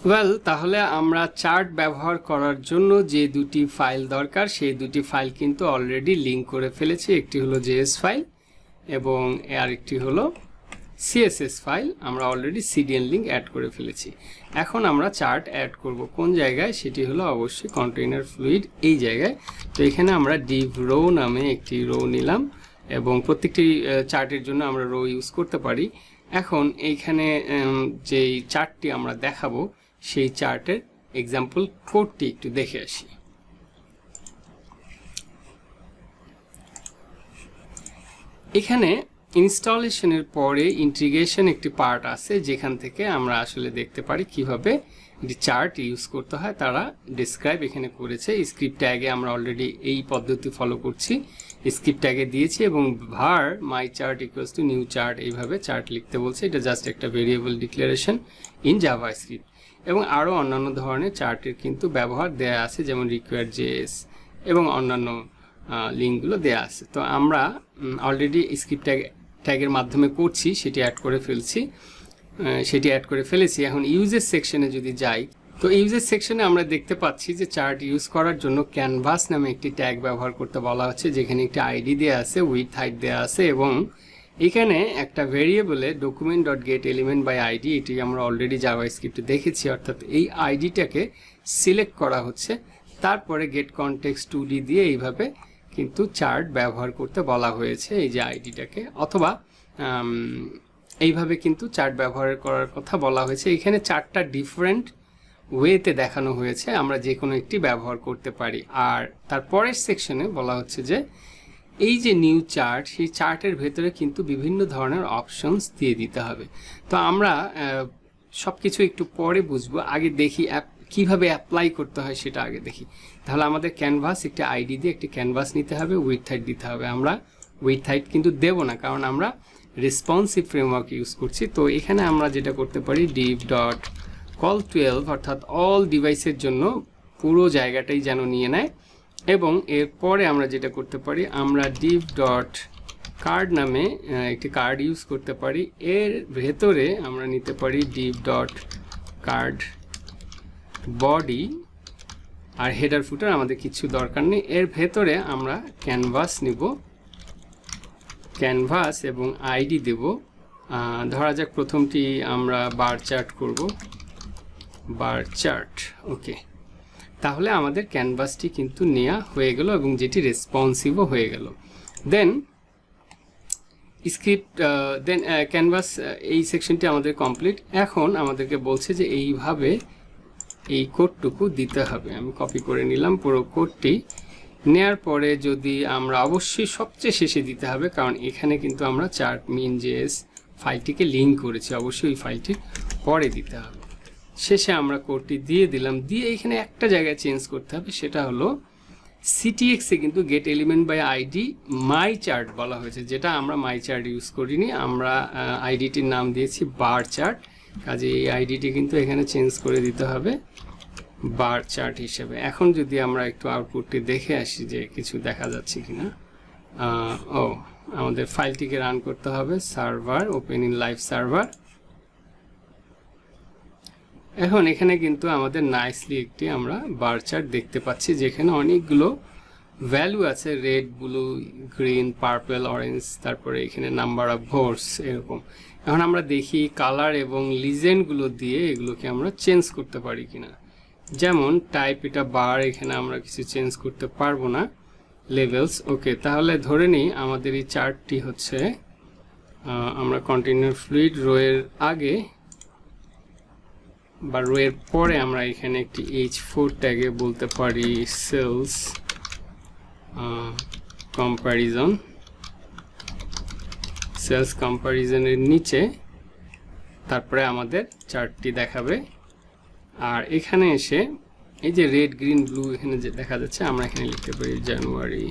Well, তাহলে আমরা chart ব্যবহার করার জন্য যে দুটি ফাইল দরকার সেই দুটি ফাইল কিন্তু অলরেডি লিঙ্ক করে ফেলেছি। একটি হলো জেএস ফাইল এবং আরেকটি হলো সিএসএস ফাইল। আমরা অলরেডি সিডিএন লিঙ্ক অ্যাড করে ফেলেছি। এখন আমরা চার্ট অ্যাড করব কোন জায়গায়, সেটি হলো অবশ্যই কন্টেইনার ফ্লুইড এই জায়গায়। তো এখানে আমরা ডিভ রো নামে একটি রো নিলাম এবং প্রত্যেকটি চার্টের জন্য আমরা রো ইউজ করতে পারি। এখন এইখানে যেই চার্টটি আমরা দেখাবো সেই চার্টের এক্সাম্পল কোডটি একটু দেখে আসি। এখানে ইনস্টলেশনের পরে ইন্টিগ্রেশন একটি পার্ট আছে যেখান থেকে আমরা আসলে দেখতে পারি কিভাবে একটি চার্ট ইউজ করতে হয়। তারা ডিসক্রাইব এখানে করেছে। স্ক্রিপ্ট ট্যাগে আমরা অলরেডি এই পদ্ধতি ফলো করছি। স্ক্রিপ্ট ট্যাগে দিয়েছি এবং var my chart equals to new chart এইভাবে চার্ট লিখতে বলছে। এটা জাস্ট একটা ভেরিয়েবল ডিক্লারেশন ইন জাভাস্ক্রিপ্ট। এবং আরও অন্যান্য ধরনের চার্টের কিন্তু ব্যবহার দেয়া আছে, যেমন রিকোয়ার্ড জেএস এবং অন্যান্য লিঙ্কগুলো দেয়া আছে। তো আমরা অলরেডি স্ক্রিপ্ট ট্যাগের মাধ্যমে করছি, সেটি অ্যাড করে ফেলেছি। এখন ইউজেস সেকশনে যদি যাই, তো ইউজেস সেকশনে আমরা দেখতে পাচ্ছি যে চার্ট ইউজ করার জন্য ক্যানভাস নামে একটি ট্যাগ ব্যবহার করতে বলা হচ্ছে, যেখানে একটি আইডি দেওয়া আছে, উইথ হাইট দেওয়া আছে এবং এখানে একটা ভেরিয়েবলে document.getElementById, এটি আমরা অলরেডি জাভাস্ক্রিপ্টে দেখেছি। অর্থাৎ এই আইডিটাকে সিলেক্ট করা হচ্ছে, তারপরে গেট কনটেক্সট 2D দিয়ে এইভাবে কিন্তু চার্ট ব্যবহার করতে বলা হয়েছে এই যে আইডিটাকে, অথবা এইভাবে কিন্তু চার্ট ব্যবহার করার কথা বলা হয়েছে। এখানে চারটা ডিফারেন্ট ওয়েতে দেখানো হয়েছে, আমরা যে কোনো একটি ব্যবহার করতে পারি। আর তারপরের সেকশনে বলা হচ্ছে যে এই যে নিউ চার্ট, সেই চার্টের ভেতরে কিন্তু বিভিন্ন ধরনের অপশনস দিয়ে দিতে হবে। তো আমরা সব কিছু একটু পরে বুঝবো, আগে দেখি কিভাবে অ্যাপ্লাই করতে হয় সেটা আগে দেখি। তাহলে আমাদের ক্যানভাস একটি আইডি দিয়ে একটি ক্যানভাস নিতে হবে, উইথ হাইট দিতে হবে। আমরা উইথ হাইট কিন্তু দেব না, কারণ আমরা রেসপন্সিভ ফ্রেমওয়ার্ক ইউজ করছি। তো এখানে আমরা যেটা করতে পারি, div.call12 অর্থাৎ অল ডিভাইসের জন্য পুরো জায়গাটাই যেন নিয়ে নেয়। এবং এরপরে আমরা যেটা করতে পারি, আমরা div.card নামে একটি কার্ড ইউজ করতে পারি। এর ভেতরে আমরা নিতে পারি div.card বডি, আর হেডার ফুটার আমাদের কিছু দরকার নেই। এর ভেতরে আমরা ক্যানভাস নিব, ক্যানভাস এবং আইডি দেব। ধরা যাক প্রথমটি আমরা বার চার্ট করব, বার চার্ট। ওকে, তাহলে আমাদের ক্যানভাসটি কিন্তু নেওয়া হয়ে গেল এবং যেটি রেসপন্সিভও হয়ে গেল। দেন ক্যানভাস এই সেকশনটি আমাদের কমপ্লিট। এখন আমাদেরকে বলছে যে এইভাবে এই কোডটুকু দিতে হবে। আমি কপি করে নিলাম পুরো কোডটি। নেয়ার পরে যদি আমরা অবশ্যই সবচেয়ে শেষে দিতে হবে, কারণ এখানে কিন্তু আমরা চার্ট min.js ফাইলটিকে লিঙ্ক করেছি, অবশ্যই ওই ফাইলটি পরে দিতে হবে। শেষে আমরা কোডটি দিয়ে দিলাম, দিয়ে এখানে একটা জায়গায় চেঞ্জ করতে হবে, সেটা হলো সিটিএক্সে কিন্তু get element by ID my chart বলা হয়েছে, যেটা আমরা মাই চার্ট ইউজ করিনি। আমরা আইডিটির নাম দিয়েছি বার চার্ট, কাজে এই আইডিটি কিন্তু এখানে চেঞ্জ করে দিতে হবে বার চার্ট হিসেবে। এখন যদি আমরা একটু আউটপুটটি দেখে আসি যে কিছু দেখা যাচ্ছে কিনা। আমাদের ফাইলটিকে রান করতে হবে, server open in live server. এখন এখানে কিন্তু আমাদের নাইসলি একটি আমরা বার চার্ট দেখতে পাচ্ছি, যেখানে অনেকগুলো ভ্যালু আছে, red, blue, green, purple, orange, তারপরে এখানে নাম্বার অফ ভোটস এরকম। এখন আমরা দেখি কালার এবং লিজেন্ডগুলো দিয়ে এগুলোকে আমরা চেঞ্জ করতে পারি কিনা। যেমন টাইপ এটা বার, এখানে আমরা কিছু চেঞ্জ করতে পারবো না। লেভেলস, ওকে, তাহলে ধরে নিই আমাদের এই চার্টটি হচ্ছে, আমরা কন্টেইনার ফ্লুইড রোয়ের আগে বা রোয়ের পরে আমরা এখানে একটি h4 ট্যাগে বলতে পারি সেলস কম্প্যারিজন। সেলস কম্প্যারিজনের নিচে তারপরে আমাদের চার্টটি দেখাবে। আর এখানে এসে এই যে রেড, গ্রিন, ব্লু এখানে যে দেখা যাচ্ছে, আমরা এখানে লিখতে পারি জানুয়ারি,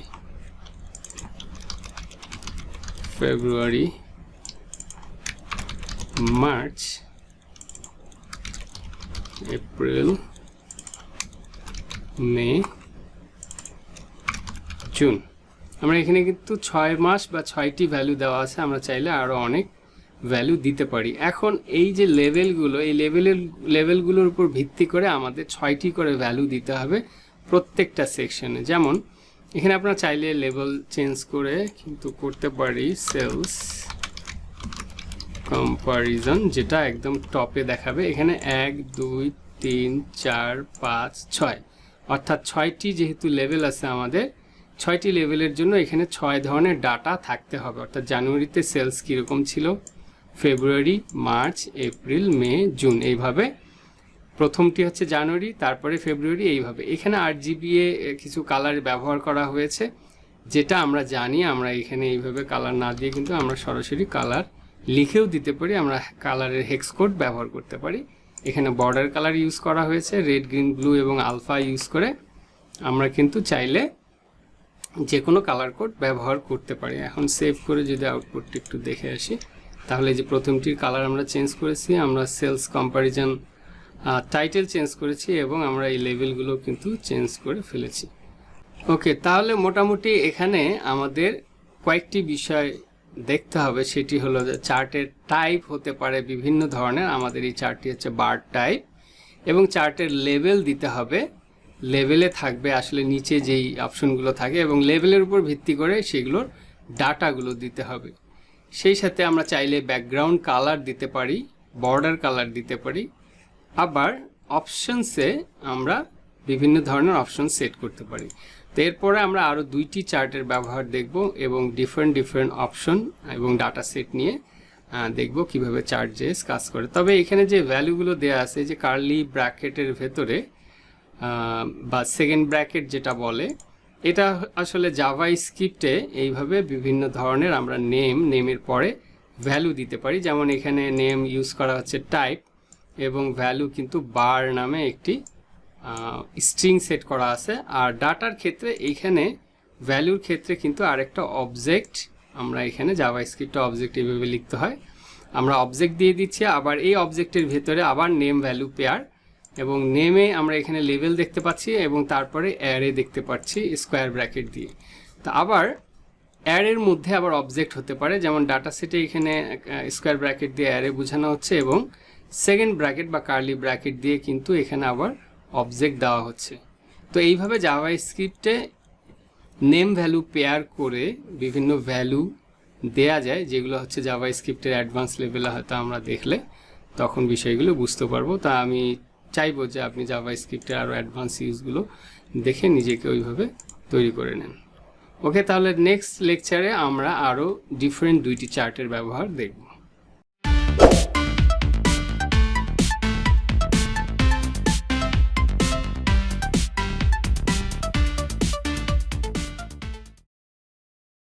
ফেব্রুয়ারি, মার্চ, এপ্রিল, মে, জুন। আমরা এখানে কিন্তু 6 মাস বা 6টি ভ্যালু দেওয়া আছে, আমরা চাইলে আরও অনেক ভ্যালু দিতে পারি। এখন এই যে লেভেলগুলো, এই লেভেলগুলোর উপর ভিত্তি করে আমাদের 6টি করে ভ্যালু দিতে হবে প্রত্যেকটা সেকশনে। যেমন এখানে আপনারা চাইলে লেভেল চেঞ্জ করে কিন্তু করতে পারি সেলস কম্পারিজন, যেটা একদম টপে দেখাবে। এখানে 1 2 3 4 5 6, অর্থাৎ 6টি যেহেতু লেভেল আছে আমাদের, 6টি লেভেলের জন্য এখানে 6 ধরনের ডাটা থাকতে হবে। অর্থাৎ জানুয়ারিতে সেলস কীরকম ছিল, ফেব্রুয়ারি, মার্চ, এপ্রিল, মে, জুন, এইভাবে প্রথমটি হচ্ছে জানুয়ারি, তারপরে ফেব্রুয়ারি, এইভাবে। এখানে RGBA কিছু কালার ব্যবহার করা হয়েছে, যেটা আমরা জানি। আমরা এখানে এইভাবে কালার না দিয়ে কিন্তু আমরা সরাসরি কালার লিখেও দিতে পারি, আমরা কালারের হেক্স কোড ব্যবহার করতে পারি। এখানে বর্ডার কালার ইউজ করা হয়েছে, রেড, গ্রিন, ব্লু এবং আলফা ইউজ করে আমরা কিন্তু চাইলে যে কোনো কালার কোড ব্যবহার করতে পারি। এখন সেভ করে যদি আউটপুটটি একটু দেখে আসি, তাহলে যে প্রথমটির কালার আমরা চেঞ্জ করেছি, আমরা সেলস কম্পারিজন টাইটেল চেঞ্জ করেছি এবং আমরা এই লেভেলগুলো কিন্তু চেঞ্জ করে ফেলেছি। ওকে, তাহলে মোটামুটি এখানে আমাদের কয়েকটি বিষয় দেখতে হবে। সেটি হলো যে চার্টের টাইপ হতে পারে বিভিন্ন ধরনের। আমাদের এই চার্টটি হচ্ছে বার টাইপ, এবং চার্টের লেভেল দিতে হবে। লেভেলে থাকবে আসলে নিচে যেই অপশনগুলো থাকে, এবং লেভেলের উপর ভিত্তি করে সেগুলোর ডাটাগুলো দিতে হবে। সেই সাথে আমরা চাইলে ব্যাকগ্রাউন্ড কালার দিতে পারি, বর্ডার কালার দিতে পারি। আবার অপশনসে আমরা বিভিন্ন ধরনের অপশন সেট করতে পারি। তো এরপরে আমরা আরও 2টি চার্টের ব্যবহার দেখব এবং ডিফারেন্ট অপশন এবং ডাটা সেট নিয়ে দেখব কিভাবে চার্ট.js কাজ করে। তবে এখানে যে ভ্যালুগুলো দেওয়া আছে, যে কার্লি ব্র্যাকেটের ভেতরে বা সেকেন্ড ব্র্যাকেট যেটা বলে, এটা আসলে জাভাস্ক্রিপ্টে এইভাবে বিভিন্ন ধরনের আমরা নেমের পরে ভ্যালু দিতে পারি। যেমন এখানে নেম ইউজ করা হচ্ছে টাইপ, এবং ভ্যালু কিন্তু বার নামে একটি স্ট্রিং সেট করা আছে। আর ডাটার ক্ষেত্রে এইখানে ভ্যালুর ক্ষেত্রে কিন্তু আরেকটা অবজেক্ট, আমরা এখানে জাভাস্ক্রিপ্টে অবজেক্ট এইভাবে লিখতে হয়, আমরা অবজেক্ট দিয়ে দিচ্ছি। আবার এই অবজেক্টের ভেতরে আবার নেম ভ্যালু পেয়ার, এবং নেমে আমরা এখানে লেভেল দেখতে পাচ্ছি এবং তারপরে অ্যারে দেখতে পাচ্ছি স্কোয়ার ব্র্যাকেট দিয়ে। তো আবার অ্যারের মধ্যে আবার অবজেক্ট হতে পারে, যেমন ডাটা সেটে এখানে স্কোয়ার ব্র্যাকেট দিয়ে অ্যারে বোঝানো হচ্ছে, এবং সেকেন্ড ব্র্যাকেট বা কার্লি ব্র্যাকেট দিয়ে কিন্তু এখানে আবার অবজেক্ট দেওয়া হচ্ছে। তো এইভাবে জাভাস্ক্রিপ্টে নেম ভ্যালু পেয়ার করে বিভিন্ন ভ্যালু দেয়া যায়, যেগুলো হচ্ছে জাভাস্ক্রিপ্টের অ্যাডভান্স লেভেলে হয়তো আমরা দেখলে তখন বিষয়গুলো বুঝতে পারবো। তা আমি চাইবো যে আপনি জাভাস্ক্রিপ্টের আরও অ্যাডভান্স ইউজগুলো দেখে নিজেকে ওইভাবে তৈরি করে নেন। ওকে, তাহলে নেক্সট লেকচারে আমরা আরও ডিফারেন্ট 2টি চার্টের ব্যবহার দেখব।